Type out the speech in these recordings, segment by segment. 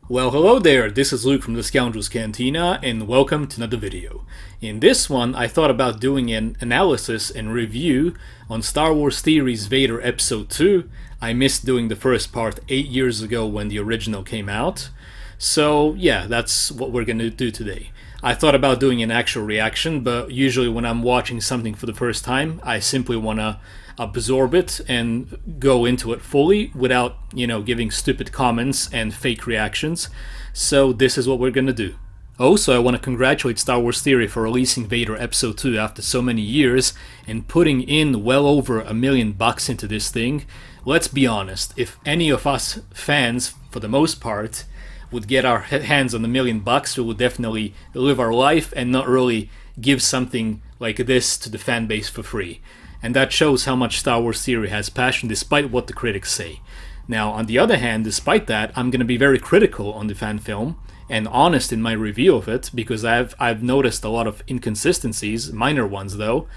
Well, hello there, this is Luke from the Scoundrel's Cantina, and welcome to another video. In this one, I thought about doing an analysis and review on Star Wars Theory's Vader Episode 2. I missed doing the first part 8 years ago when the original came out. So yeah, that's what we're gonna do today. I thought about doing an actual reaction, but usually when I'm watching something for the first time, I simply wanna absorb it and go into it fully without, giving stupid comments and fake reactions. So this is what we're gonna do. Also, I want to congratulate Star Wars Theory for releasing Vader Episode 2 after so many years and putting in well over $1 million into this thing. Let's be honest, if any of us fans, for the most part, would get our hands on $1 million, we would definitely live our life and not really give something like this to the fan base for free. And that shows how much Star Wars Theory has passion despite what the critics say. Now, on the other hand, despite that, I'm going to be very critical on the fan film and honest in my review of it, because I've noticed a lot of inconsistencies, minor ones though,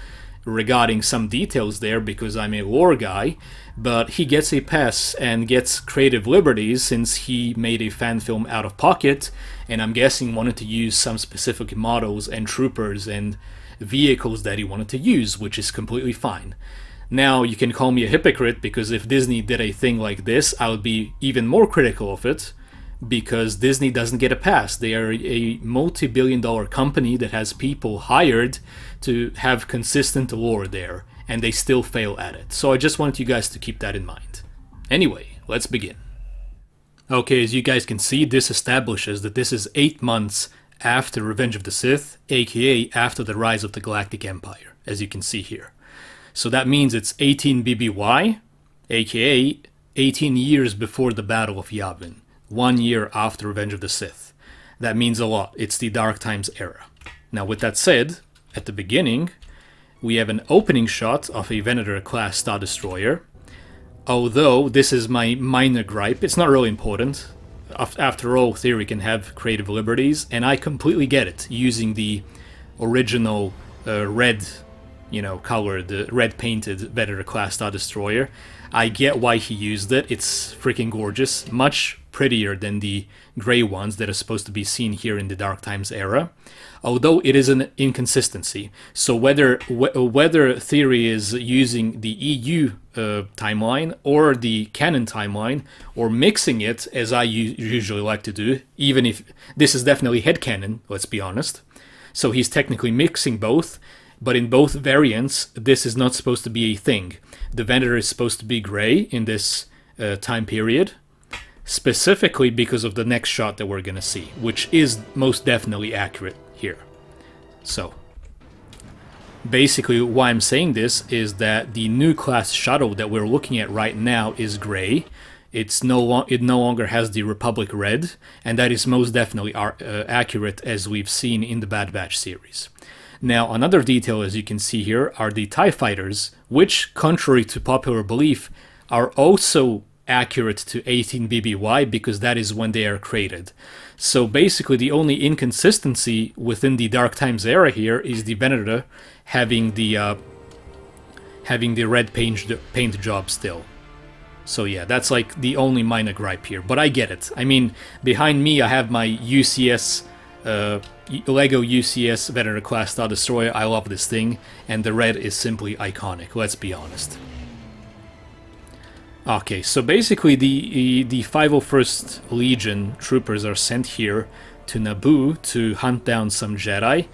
regarding some details there, because I'm a lore guy, but he gets a pass and gets creative liberties since he made a fan film out of pocket, and I'm guessing wanted to use some specific models and troopers and vehicles that he wanted to use, which is completely fine. Now, you can call me a hypocrite, because if Disney did a thing like this, I would be even more critical of it, because Disney doesn't get a pass. They are a multi-billion-dollar company that has people hired to have consistent lore there, and they still fail at it. So I just wanted you guys to keep that in mind. Anyway, let's begin. Okay, as you guys can see, this establishes that this is 8 months after Revenge of the Sith, aka after the rise of the Galactic Empire, as you can see here. So that means it's 18 BBY, aka 18 years before the Battle of Yavin, 1 year after Revenge of the Sith. That means a lot. It's the Dark Times era. Now, with that said, at the beginning, we have an opening shot of a Venator-class Star Destroyer. Although this is my minor gripe, it's not really important. After all, Theory can have creative liberties, and I completely get it, using the original red, colored, red-painted Venator-class Star Destroyer. I get why he used it. It's freaking gorgeous, much prettier than the gray ones that are supposed to be seen here in the Dark Times era. Although it is an inconsistency, so whether Theory is using the EU timeline or the canon timeline, or mixing it as I usually like to do, even if this is definitely headcanon, let's be honest. So he's technically mixing both, but in both variants, this is not supposed to be a thing. The Venator is supposed to be gray in this time period, specifically because of the next shot that we're gonna see, which is most definitely accurate here. So, basically why I'm saying this is that the new class shuttle that we're looking at right now is gray. It no longer has the Republic red, and that is most definitely accurate, as we've seen in the Bad Batch series. Now, another detail, as you can see here, are the TIE fighters, which, contrary to popular belief, are also accurate to 18 BBY, because that is when they are created. So basically the only inconsistency within the Dark Times era here is the Venator having the red paint job still. So yeah, that's like the only minor gripe here, but I get it. I mean, behind me I have my UCS Lego UCS Venator class Star Destroyer. I love this thing, and the red is simply iconic, let's be honest. Okay, so basically the 501st Legion troopers are sent here to Naboo to hunt down some Jedi,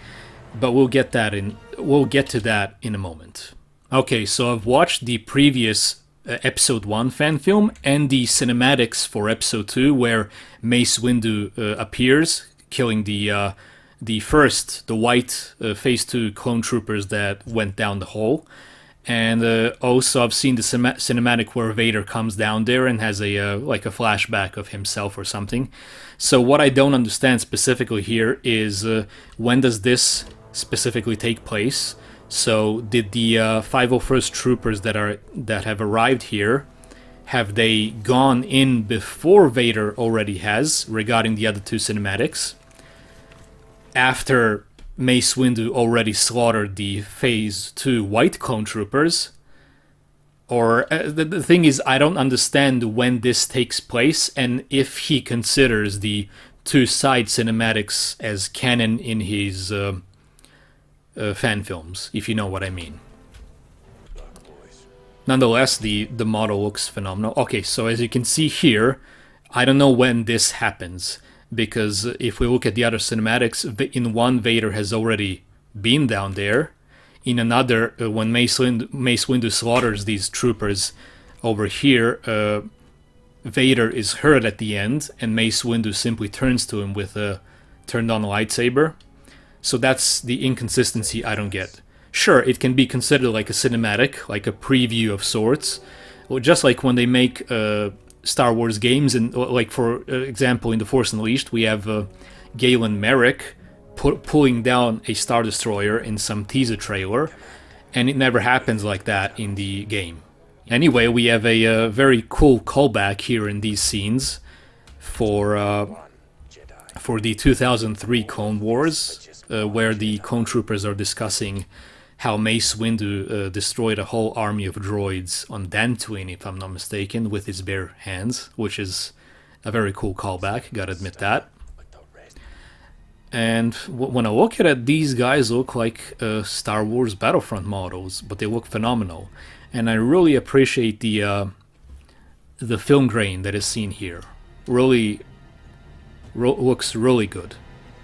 but we'll get to that in a moment. Okay, so I've watched the previous Episode 1 fan film and the cinematics for Episode 2, where Mace Windu appears, killing the white Phase 2 clone troopers that went down the hole. And also I've seen the cinematic where Vader comes down there and has a flashback of himself or something. So what I don't understand specifically here is when does this specifically take place? So did the 501st troopers that have arrived here, have they gone in before Vader already has, regarding the other two cinematics, after Mace Windu already slaughtered the Phase 2 white clone troopers, Or the thing is, I don't understand when this takes place and if he considers the two side cinematics as canon in his fan films, if you know what I mean. Nonetheless, the model looks phenomenal. Okay, so as you can see here, I don't know when this happens, because if we look at the other cinematics, in one, Vader has already been down there. In another, when Mace Windu slaughters these troopers over here, Vader is hurt at the end, and Mace Windu simply turns to him with a turned-on lightsaber. So that's the inconsistency I don't get. Sure, it can be considered like a cinematic, like a preview of sorts, just like when they make Star Wars games, and like for example in The Force Unleashed, we have Galen Merrick pulling down a Star Destroyer in some teaser trailer, and it never happens like that in the game. Anyway, we have a very cool callback here in these scenes for the 2003 Clone Wars, where the clone troopers are discussing how Mace Windu destroyed a whole army of droids on Dantooine, if I'm not mistaken, with his bare hands, which is a very cool callback, gotta admit that. And when I look at it, these guys look like Star Wars Battlefront models, but they look phenomenal. And I really appreciate the film grain that is seen here. Really looks really good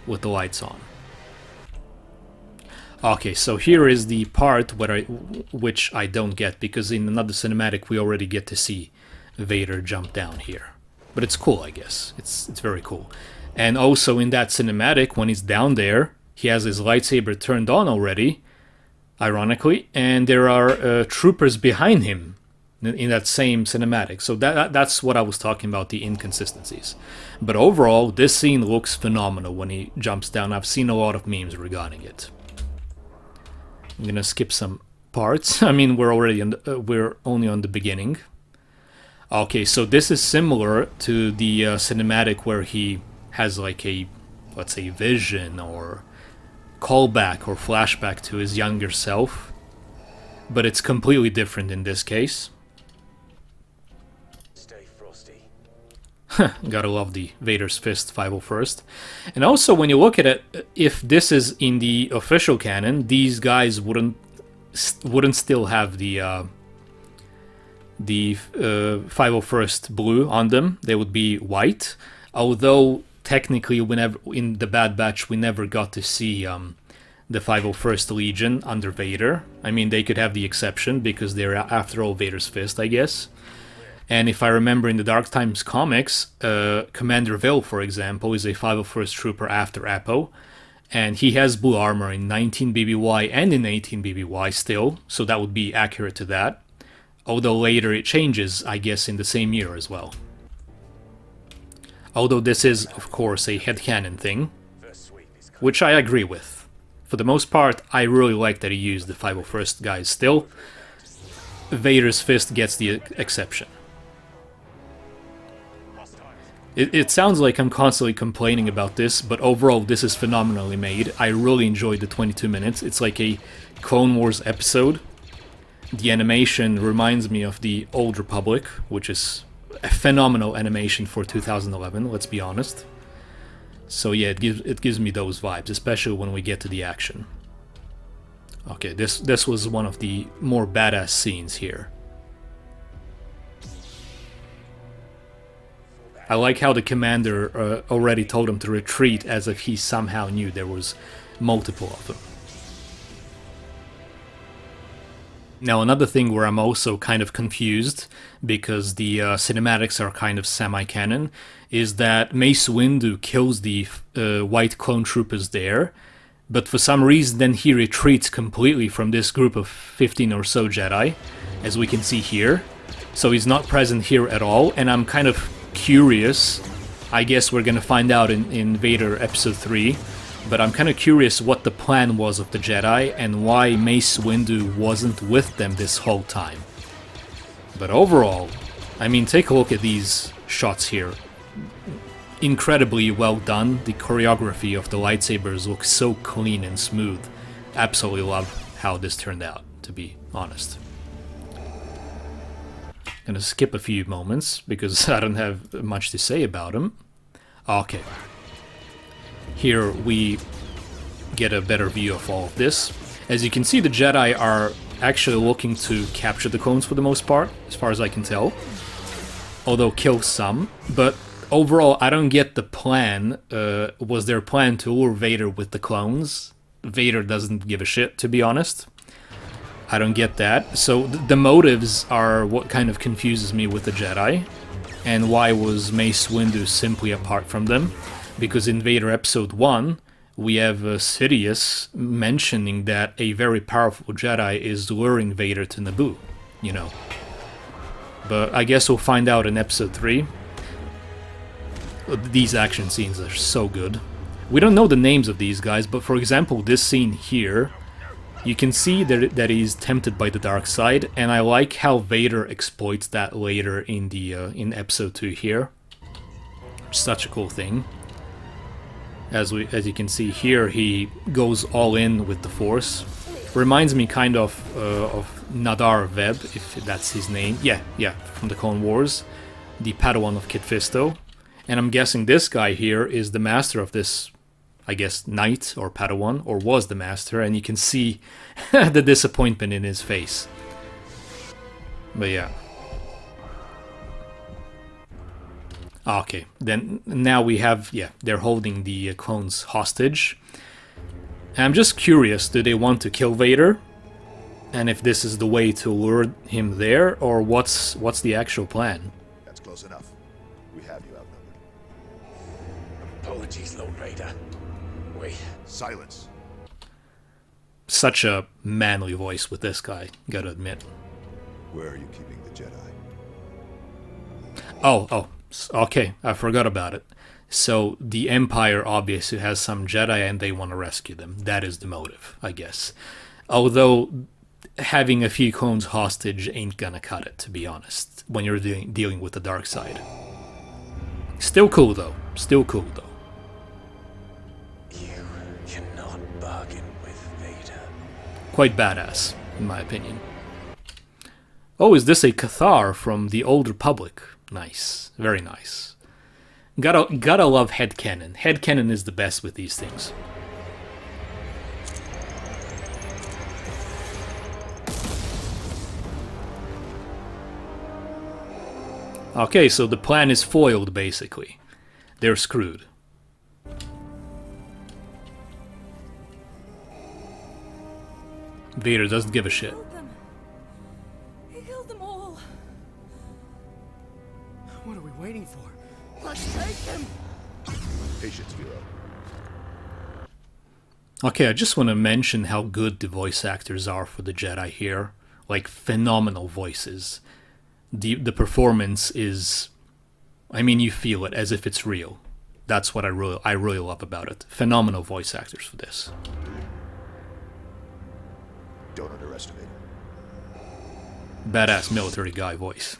with the lights on. Okay, so here is the part which I don't get, because in another cinematic we already get to see Vader jump down here. But it's cool, I guess. It's very cool. And also in that cinematic, when he's down there, he has his lightsaber turned on already, ironically, and there are troopers behind him in that same cinematic. So that's what I was talking about, the inconsistencies. But overall, this scene looks phenomenal when he jumps down. I've seen a lot of memes regarding it. I'm gonna skip some parts. I mean, we're only on the beginning. Okay, so this is similar to the cinematic where he has like a, let's say, vision or callback or flashback to his younger self, but it's completely different in this case. Stay frosty. Gotta love the Vader's Fist 501st. And also, when you look at it, if this is in the official canon, these guys wouldn't still have the 501st blue on them. They would be white, although technically, whenever in the Bad Batch, we never got to see the 501st Legion under Vader. I mean, they could have the exception because they're, after all, Vader's Fist, I guess. And if I remember in the Dark Times comics, Commander Vil, for example, is a 501st Trooper after Apo, and he has blue armor in 19 BBY and in 18 BBY still, so that would be accurate to that. Although later it changes, I guess, in the same year as well. Although this is, of course, a headcanon thing, which I agree with. For the most part, I really like that he used the 501st guys still. Vader's Fist gets the exception. It sounds like I'm constantly complaining about this, but overall this is phenomenally made. I really enjoyed the 22 minutes. It's like a Clone Wars episode. The animation reminds me of the Old Republic, which is a phenomenal animation for 2011, let's be honest. So yeah, it gives me those vibes, especially when we get to the action. Okay, this was one of the more badass scenes here. I like how the commander already told him to retreat, as if he somehow knew there was multiple of them. Now, another thing where I'm also kind of confused, because the cinematics are kind of semi-canon, is that Mace Windu kills the white clone troopers there, but for some reason then he retreats completely from this group of 15 or so Jedi, as we can see here. So he's not present here at all, and I'm kind of curious. I guess we're gonna find out in Vader Episode 3, but I'm kind of curious what the plan was of the Jedi and why Mace Windu wasn't with them this whole time. But overall, I mean, take a look at these shots here. Incredibly well done. The choreography of the lightsabers looks so clean and smooth. Absolutely love how this turned out, to be honest. Gonna skip a few moments because I don't have much to say about him. Okay. Here we get a better view of all of this. As you can see, the Jedi are actually looking to capture the clones for the most part, as far as I can tell. Although kill some, but overall I don't get the plan. Was their plan to lure Vader with the clones? Vader doesn't give a shit, to be honest. I don't get that. So the motives are what kind of confuses me with the Jedi. And why was Mace Windu simply apart from them? Because in Vader Episode 1, we have Sidious mentioning that a very powerful Jedi is luring Vader to Naboo, you know. But I guess we'll find out in Episode 3. These action scenes are so good. We don't know the names of these guys, but for example, this scene here, you can see that he's tempted by the dark side, and I like how Vader exploits that later in the in Episode 2 here. Such a cool thing. As you can see here, he goes all in with the Force. Reminds me kind of Nadar Veb, if that's his name. Yeah, from the Clone Wars, the Padawan of Kit Fisto. And I'm guessing this guy here is the master of this, I guess, knight or Padawan, or was the master, and you can see the disappointment in his face. But yeah. Okay, then now we have, yeah, they're holding the clones hostage. And I'm just curious, do they want to kill Vader? And if this is the way to lure him there, or what's the actual plan? That's close enough. We have you outnumbered. Apologies, Lord Vader. Wait. Silence. Such a manly voice with this guy, gotta admit. Where are you keeping the Jedi? Oh, okay, I forgot about it. So the Empire obviously has some Jedi and they want to rescue them. That is the motive, I guess. Although having a few clones hostage ain't gonna cut it, to be honest, when you're dealing with the dark side. Still cool though. Still cool though. You cannot bargain with Vader. Quite badass, in my opinion. Oh, is this a Cathar from the Old Republic? Nice. Very nice. Gotta love headcanon. Headcanon is the best with these things. Okay, so the plan is foiled, basically. They're screwed. Vader doesn't give a shit. He killed them all. What are we waiting for? Let's take him. Patience, hero. Okay, I just want to mention how good the voice actors are for the Jedi here. Like, phenomenal voices. The performance is... I mean, you feel it as if it's real. That's what I really love about it. Phenomenal voice actors for this. Don't underestimate him. Badass military guy voice.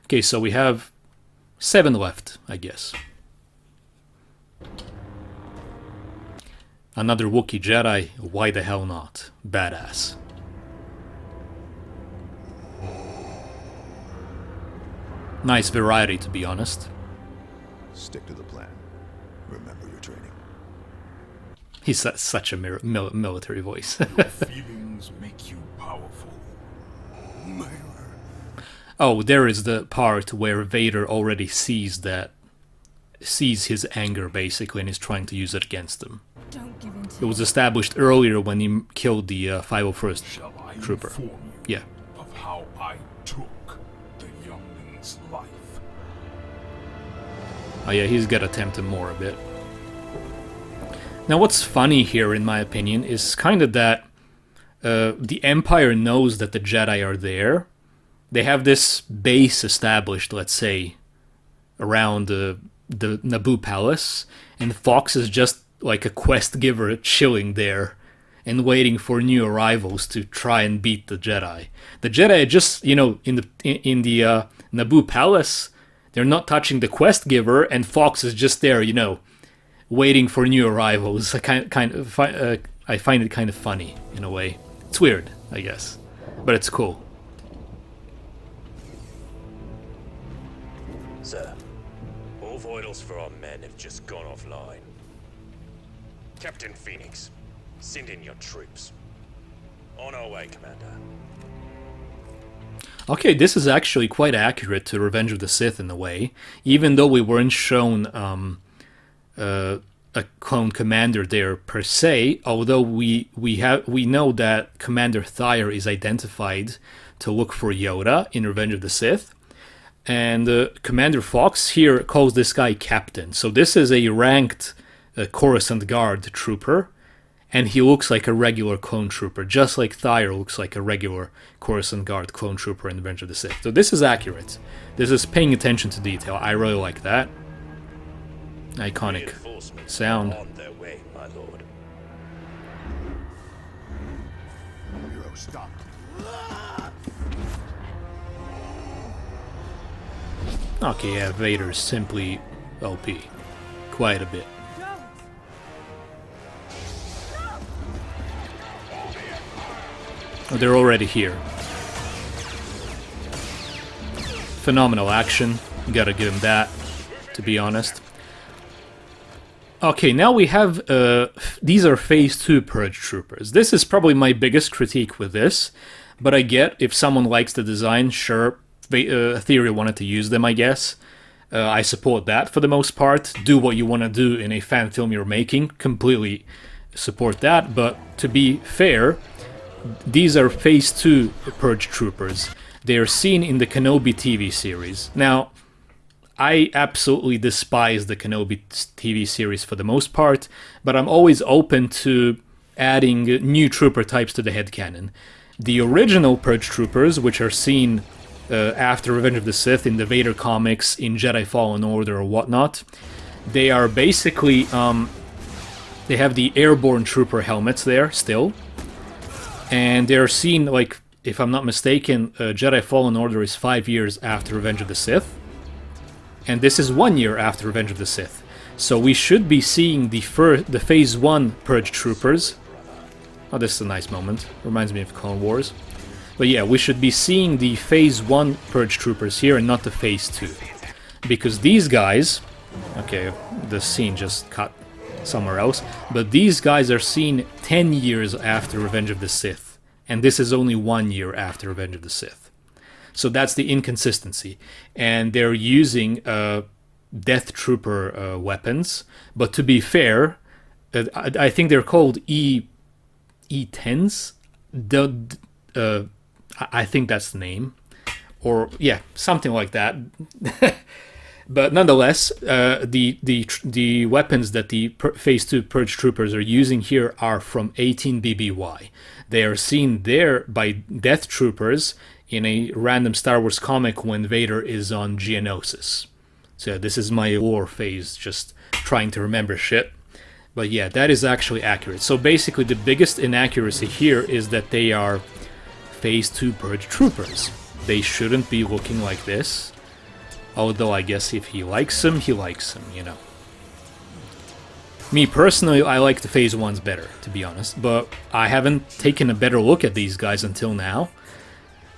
Okay, so we have 7 left, I guess. Another Wookiee Jedi, why the hell not? Badass. Nice variety, to be honest. Stick to the plan. Remember your training. He's such a military voice. Feelings make you powerful. Murderer. Oh, there is the part where Vader already sees his anger, basically, and is trying to use it against him. Don't give in to It was established earlier when he killed the 501st Shall I Trooper. inform you Yeah. of how I took the youngling's life? Oh yeah, he's gotta tempt him more a bit. Now what's funny here, in my opinion, is kind of that the Empire knows that the Jedi are there. They have this base established, let's say, around the Naboo Palace, and Fox is just like a quest giver chilling there and waiting for new arrivals to try and beat the Jedi. The Jedi are just, in the Naboo Palace, they're not touching the quest giver, and Fox is just there, waiting for new arrivals. I find it kind of funny in a way. It's weird, I guess, but it's cool. Sir, all vitals for our men have just gone offline. Captain Phoenix, send in your troops. On our way, Commander. Okay, this is actually quite accurate to Revenge of the Sith in a way, even though we weren't shown a clone commander there per se. Although we know that Commander Thyre is identified to look for Yoda in Revenge of the Sith, and Commander Fox here calls this guy Captain. So this is a ranked Coruscant Guard trooper. And he looks like a regular clone trooper, just like Thyre looks like a regular Coruscant Guard clone trooper in Revenge of the Sith. So this is accurate. This is paying attention to detail. I really like that. Iconic sound. On their way, my lord. Hero, stop. Okay, yeah, Vader's simply OP. Quite a bit. Oh, they're already here. Phenomenal action. You gotta give him that, to be honest. Okay, now we have... these are Phase 2 Purge Troopers. This is probably my biggest critique with this, but I get if someone likes the design, sure, Theory wanted to use them, I guess. I support that for the most part. Do what you want to do in a fan film you're making. Completely support that, but to be fair... These are Phase 2 Purge Troopers. They are seen in the Kenobi TV series. Now, I absolutely despise the Kenobi TV series for the most part, but I'm always open to adding new trooper types to the headcanon. The original Purge Troopers, which are seen after Revenge of the Sith in the Vader comics, in Jedi Fallen Order or whatnot, they are basically... they have the airborne trooper helmets there, still. And they're seen, like, if I'm not mistaken, Jedi Fallen Order is 5 years after Revenge of the Sith. And this is 1 year after Revenge of the Sith. So we should be seeing the Phase 1 Purge Troopers. Oh, this is a nice moment. Reminds me of Clone Wars. But yeah, we should be seeing the Phase 1 Purge Troopers here and not the Phase 2. Because these guys... Okay, the scene just cut somewhere else, but these guys are seen 10 years after Revenge of the Sith, and this is only 1 year after Revenge of the Sith. So that's the inconsistency, and they're using Death Trooper weapons, but to be fair, I think they're called E10s? I think that's the name, or yeah, something like that. But nonetheless, the weapons that the Phase 2 Purge Troopers are using here are from 18 BBY. They are seen there by Death Troopers in a random Star Wars comic when Vader is on Geonosis. So this is my lore phase, just trying to remember shit. But yeah, that is actually accurate. So basically the biggest inaccuracy here is that they are Phase 2 Purge Troopers. They shouldn't be looking like this. Although I guess if he likes him, you know. Me personally, I like the Phase 1s better, to be honest. But I haven't taken a better look at these guys until now.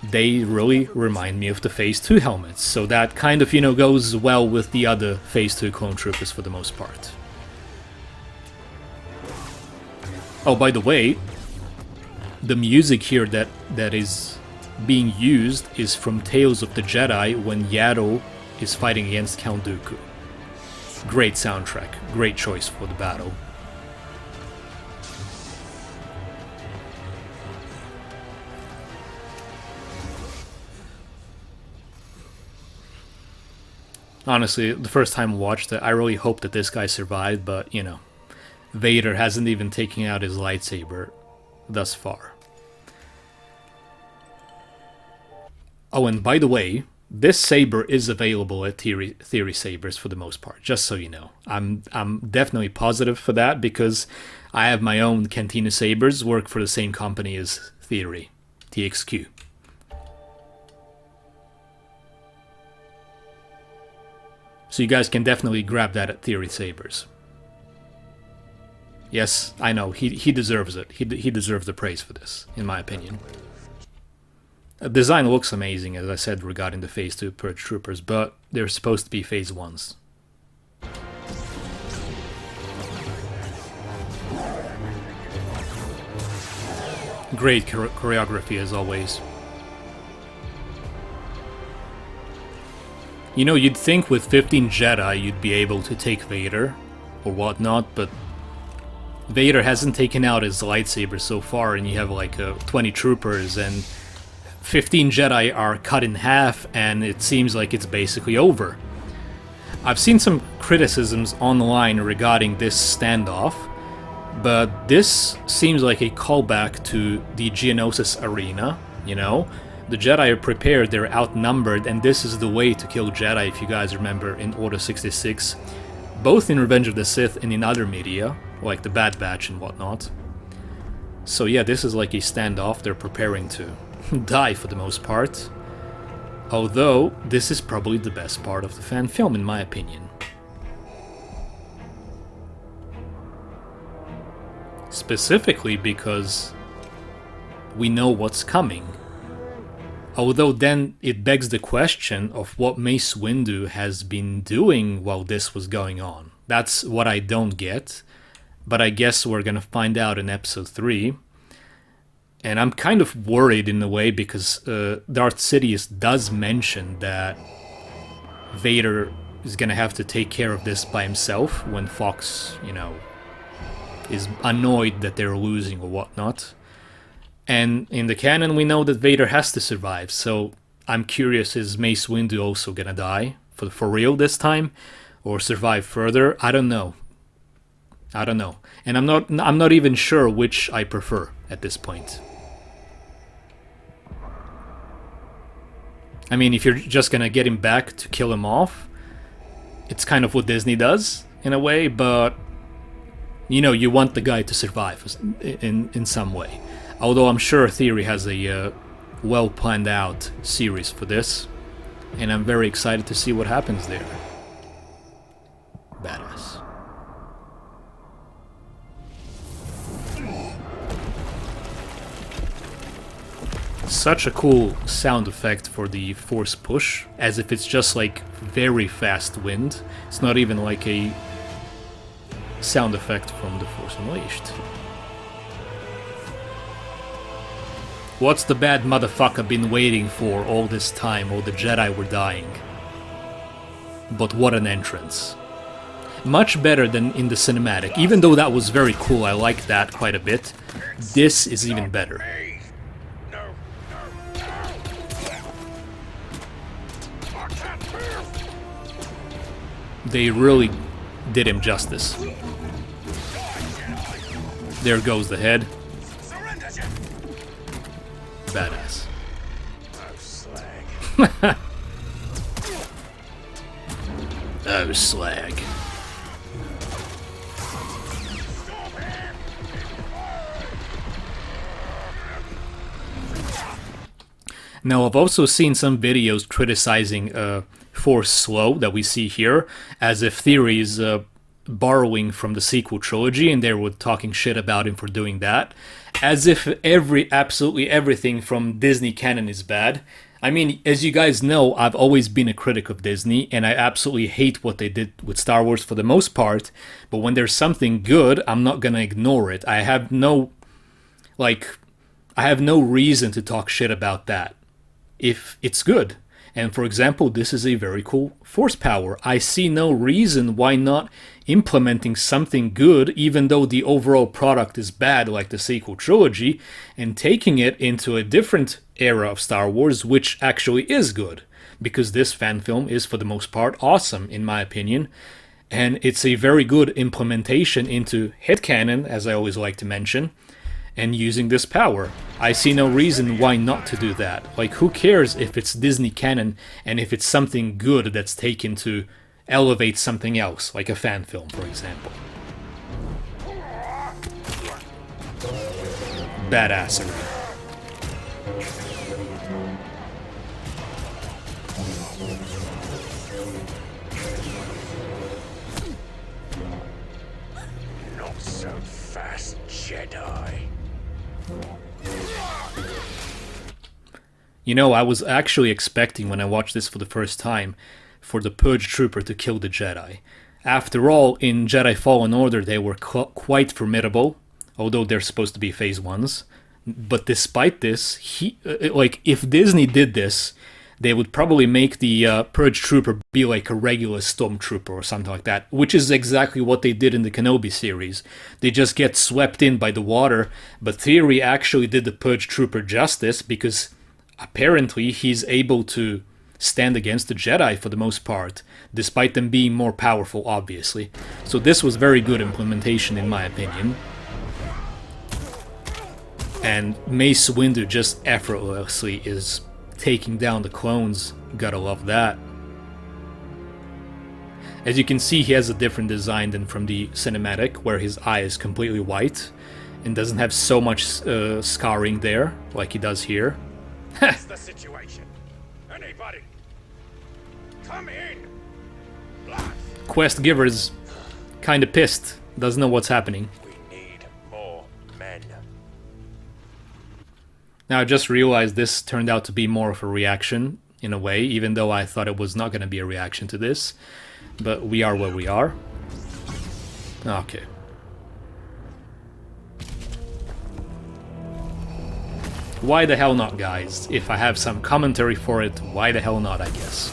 They really remind me of the Phase 2 helmets. So that kind of, you know, goes well with the other Phase 2 clone troopers for the most part. Oh, by the way, the music here that is being used is from Tales of the Jedi when Yaddle is fighting against Count Dooku. Great soundtrack, great choice for the battle. Honestly, the first time I watched it, I really hoped that this guy survived, but, you know, Vader hasn't even taken out his lightsaber thus far. Oh, and by the way, this saber is available at Theory Sabers for the most part, just so you know. I'm definitely positive for that because I have my own Cantina sabers, work for the same company as Theory, TXQ. So you guys can definitely grab that at Theory Sabers. Yes, I know, he deserves it. He deserves the praise for this, in my opinion. Design looks amazing, as I said, regarding the Phase 2 Purge Troopers, but they're supposed to be Phase 1s. Great choreography as always. You know, you'd think with 15 Jedi you'd be able to take Vader or whatnot, but Vader hasn't taken out his lightsaber so far, and you have like 20 troopers and 15 Jedi are cut in half, and it seems like it's basically over. I've seen some criticisms online regarding this standoff, but this seems like a callback to the Geonosis arena, you know? The Jedi are prepared, they're outnumbered, and this is the way to kill Jedi, if you guys remember, in Order 66. Both in Revenge of the Sith and in other media, like the Bad Batch and whatnot. So yeah, this is like a standoff, they're preparing to die for the most part. Although, this is probably the best part of the fan film, in my opinion. Specifically because we know what's coming. Although then it begs the question of what Mace Windu has been doing while this was going on. That's what I don't get, but I guess we're gonna find out in episode 3. And I'm kind of worried in a way because Darth Sidious does mention that Vader is gonna have to take care of this by himself when Fox, you know, is annoyed that they're losing or whatnot. And in the canon, we know that Vader has to survive, so I'm curious, is Mace Windu also gonna die for real this time, or survive further? I don't know. I don't know, and I'm not even sure which I prefer at this point. I mean, if you're just gonna get him back to kill him off, it's kind of what Disney does in a way, but you know, you want the guy to survive in some way. Although I'm sure Theory has a well planned out series for this, and I'm very excited to see what happens there. Badass. Such a cool sound effect for the Force push, as if it's just like very fast wind. It's not even like a sound effect from The Force Unleashed. What's the bad motherfucker been waiting for all this time while the Jedi were dying? But what an entrance. Much better than in the cinematic. Even though that was very cool, I like that quite a bit. This is even better. They really did him justice. There goes the head. Badass. Oh, slag. Now, I've also seen some videos criticizing Force Slow that we see here, as if Theory is borrowing from the sequel trilogy, and they were talking shit about him for doing that. As if absolutely everything from Disney canon is bad. I mean, as you guys know, I've always been a critic of Disney, and I absolutely hate what they did with Star Wars for the most part, but when there's something good, I'm not gonna ignore it. I have no reason to talk shit about that if it's good. And for example, this is a very cool Force power. I see no reason why not implementing something good, even though the overall product is bad like the sequel trilogy, and taking it into a different era of Star Wars, which actually is good. Because this fan film is, for the most part, awesome, in my opinion. And it's a very good implementation into headcanon, as I always like to mention, and using this power. I see no reason why not to do that. Like, who cares if it's Disney canon and if it's something good that's taken to elevate something else, like a fan film, for example. Badassery. Not so fast, Jedi. You know, I was actually expecting when I watched this for the first time for the Purge Trooper to kill the Jedi. After all, in Jedi Fallen Order they were quite formidable, although they're supposed to be phase 1s. But despite this, if Disney did this, they would probably make the Purge Trooper be like a regular Stormtrooper or something like that, which is exactly what they did in the Kenobi series. They just get swept in by the water, but Theory actually did the Purge Trooper justice because apparently he's able to stand against the Jedi for the most part, despite them being more powerful, obviously. So this was very good implementation in my opinion. And Mace Windu just effortlessly is taking down the clones. Gotta love that. As you can see, he has a different design than from the cinematic, where his eye is completely white and doesn't have so much scarring there like he does here. What's the situation? Anybody? Come in! Blast! Quest giver is kinda pissed, doesn't know what's happening. We need more men. Now I just realized this turned out to be more of a reaction, in a way, even though I thought it was not going to be a reaction to this. But we are where we are. Okay. Why the hell not, guys? If I have some commentary for it, why the hell not, I guess.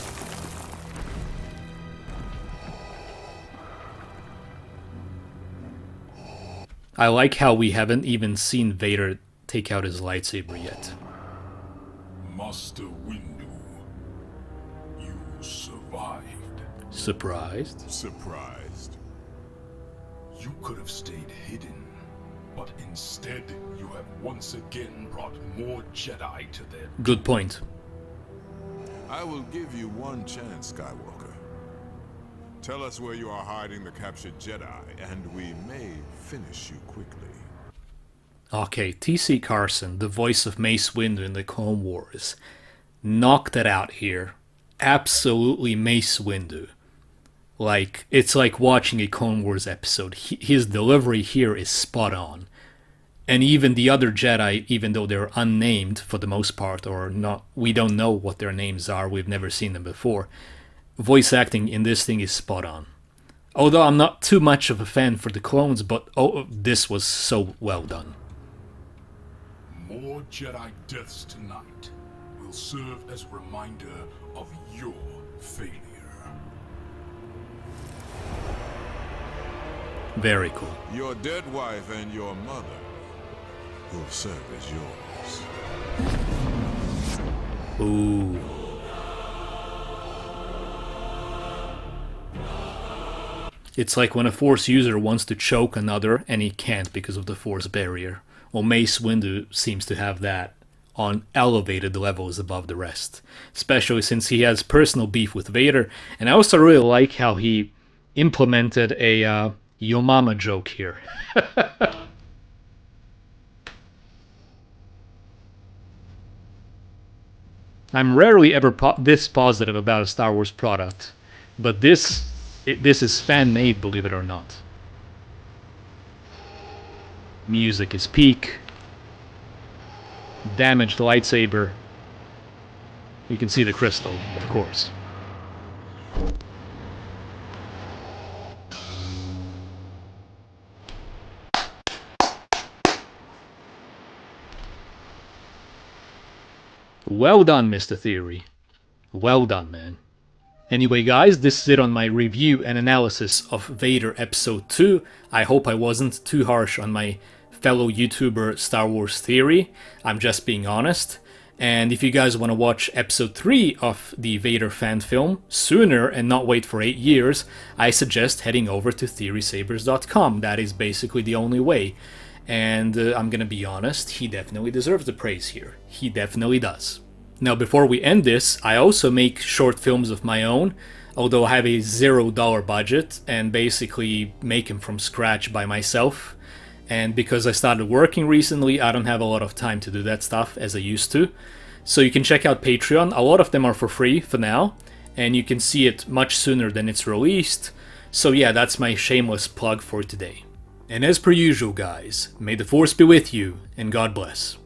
I like how we haven't even seen Vader take out his lightsaber yet. Master Windu, you survived. Surprised? Surprised. You could have stayed hidden, but instead you have once again brought more Jedi to their... Good point. I will give you one chance, Skywalker. Tell us where you are hiding the captured Jedi, and we may finish you quickly. Okay, T.C. Carson, the voice of Mace Windu in the Clone Wars, knocked it out here. Absolutely Mace Windu. Like, it's like watching a Clone Wars episode. His delivery here is spot on. And even the other Jedi, even though they're unnamed for the most part, or not, we don't know what their names are, we've never seen them before, voice acting in this thing is spot on. Although I'm not too much of a fan for the clones, but this was so well done. More Jedi deaths tonight will serve as a reminder of your failure. Very cool. Your dead wife and your mother will serve as yours. Ooh. It's like when a Force user wants to choke another and he can't because of the Force barrier. Well, Mace Windu seems to have that on elevated levels above the rest. Especially since he has personal beef with Vader. And I also really like how he implemented a yo mama joke here. I'm rarely ever this positive about a Star Wars product. But this is fan-made, believe it or not. Music is peak. Damaged lightsaber. You can see the crystal, of course. Well done, Mr. Theory. Well done, man. Anyway guys, this is it on my review and analysis of Vader Episode 2. I hope I wasn't too harsh on my fellow YouTuber Star Wars Theory. I'm just being honest. And if you guys want to watch Episode 3 of the Vader fan film sooner and not wait for 8 years, I suggest heading over to theorysabers.com. That is basically the only way. And I'm gonna be honest, he definitely deserves the praise here. He definitely does. Now, before we end this, I also make short films of my own, although I have a $0 budget and basically make them from scratch by myself. And because I started working recently, I don't have a lot of time to do that stuff as I used to. So you can check out Patreon. A lot of them are for free for now, and you can see it much sooner than it's released. So yeah, that's my shameless plug for today. And as per usual, guys, may the Force be with you, and God bless.